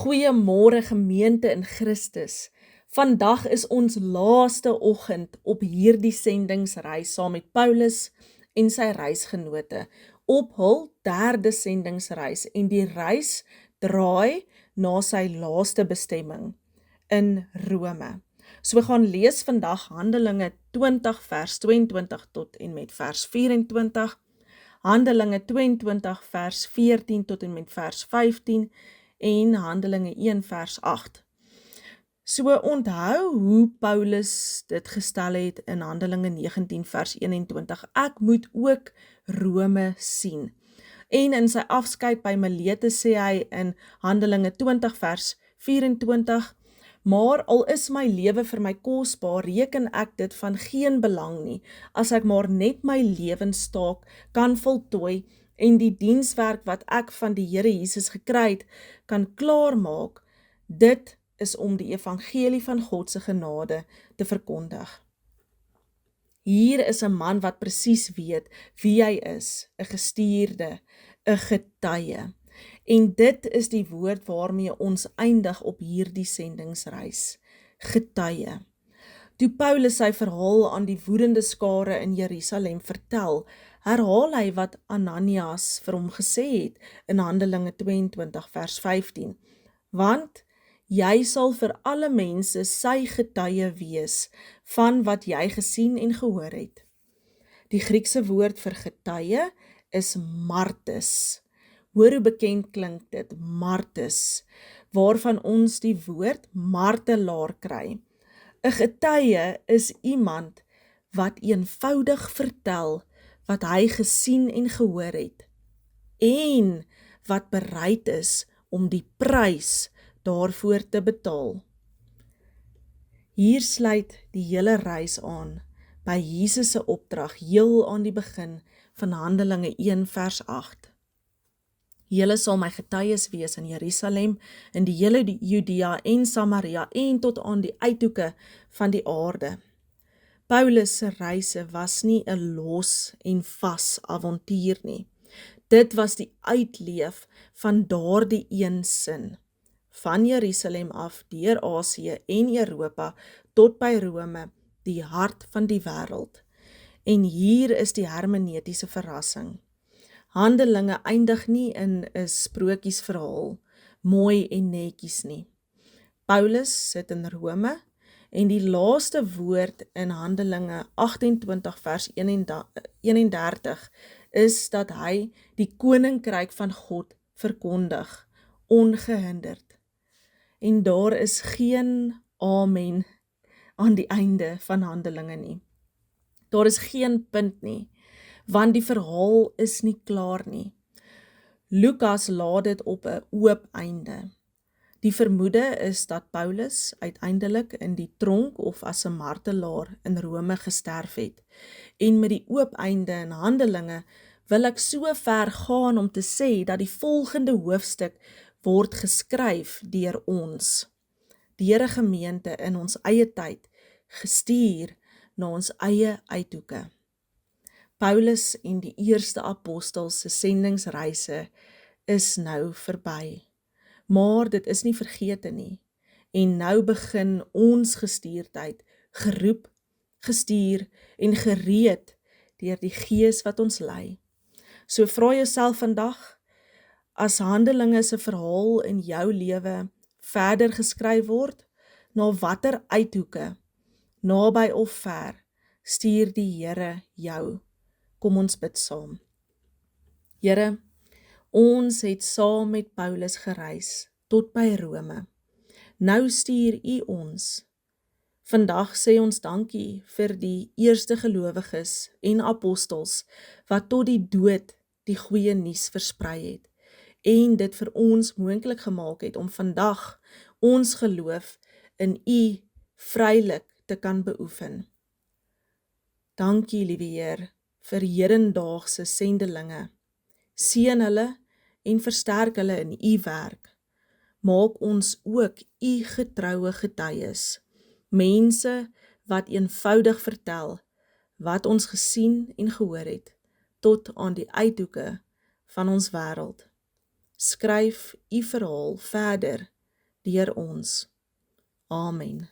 Goeiemôre gemeente in Christus. Vandag is ons laaste oggend op hierdie sendingsreis saam met Paulus en sy reisgenote op hul derde sendingsreis en die reis draai na sy laaste bestemming in Rome. So we gaan lees vandag Handelinge 20 vers 22 tot en met vers 24, Handelinge 22 vers 14 tot en met vers 15 en Handelinge 1 vers 8. So onthou hoe Paulus dit gestel het in Handelinge 19 vers 21. Ek moet ook Rome sien. En in sy afskeid by Milete sê hy in Handelinge 20 vers 24, maar al is my lewe vir my kosbaar, reken ek dit van geen belang nie, as ek maar net my lewenstaak kan voltooi en die dienswerk wat ek van die Here Jesus gekry het, kan klaarmaak. Dit is om die evangelie van God se genade te verkondig. Hier is 'n man wat presies weet wie hy is, 'n gestuurde, 'n getuie. En dit is die woord waarmee ons eindig op hierdie sendingsreis, getuie. Toe Paulus sy verhaal aan die woedende skare in Jerusalem vertel, herhaal hy wat Ananias vir hom gesê het in Handelinge 22 vers 15. Want jy sal vir alle mense sy getuie wees van wat jy gesien en gehoor het. Die Griekse woord vir getuie is martes. Hoor hoe bekend klink dit, martes, waarvan ons die woord martelaar kry. 'n Getuie is iemand wat eenvoudig vertel wat hy gesien en gehoor het en wat bereid is om die prys daarvoor te betaal. Hier sluit die hele reis aan by Jesus se opdrag heel aan die begin van Handelinge 1 vers 8. Julle sal my getuies wees in Jerusalem, in die hele Judea en Samaria en tot aan die uithoeke van die aarde. Paulus se reise was nie 'n los en vas avontuur nie. Dit was die uitleef van daardie een sin. Van Jerusalem af deur Asië en Europa tot by Rome, die hart van die wêreld. En hier is die hermeneutiese verrassing. Handelinge eindig nie in 'n sprokiesverhaal, mooi en netjies nie. Paulus sit in Rome en die laaste woord in Handelinge 28 vers 31 is dat hy die koninkryk van God verkondig, ongehinderd. En daar is geen amen aan die einde van Handelinge nie. Daar is geen punt nie, want die verhaal is nie klaar nie. Lukas laat dit op 'n oop einde. Die vermoede is dat Paulus uiteindelik in die tronk of as 'n martelaar in Rome gesterf het. En met die oop einde in Handelinge wil ek so ver gaan om te sê dat die volgende hoofstuk word geskryf deur ons, deur 'n gemeente in ons eie tyd, gestuur na ons eie uithoeke. Paulus en die eerste apostels se sendingsreise is nou verby, maar dit is nie vergete nie. En nou begin ons gestuurdheid, geroep, gestuur en gereed deur die Gees wat ons lei. So vra jouself vandag, as Handelinge se verhaal in jou lewe verder geskryf word, na watter uithoeke, naby of ver, stuur die Here jou. Kom ons bid saam. Here, ons het saam met Paulus gereis tot by Rome. Nou stuur U ons. Vandag sê ons dankie vir die eerste gelowiges en apostels wat tot die dood die goeie nuus versprei het en dit vir ons moontlik gemaak het om vandag ons geloof in U vrylik te kan beoefen. Dankie, liewe Heer, vir hedendaagse sendelinge. Seën hulle en versterk hulle in U werk. Maak ons ook U getroue getuies, mense wat eenvoudig vertel wat ons gesien en gehoor het, tot aan die uithoeke van ons wêreld. Skryf U verhaal verder deur ons. Amen.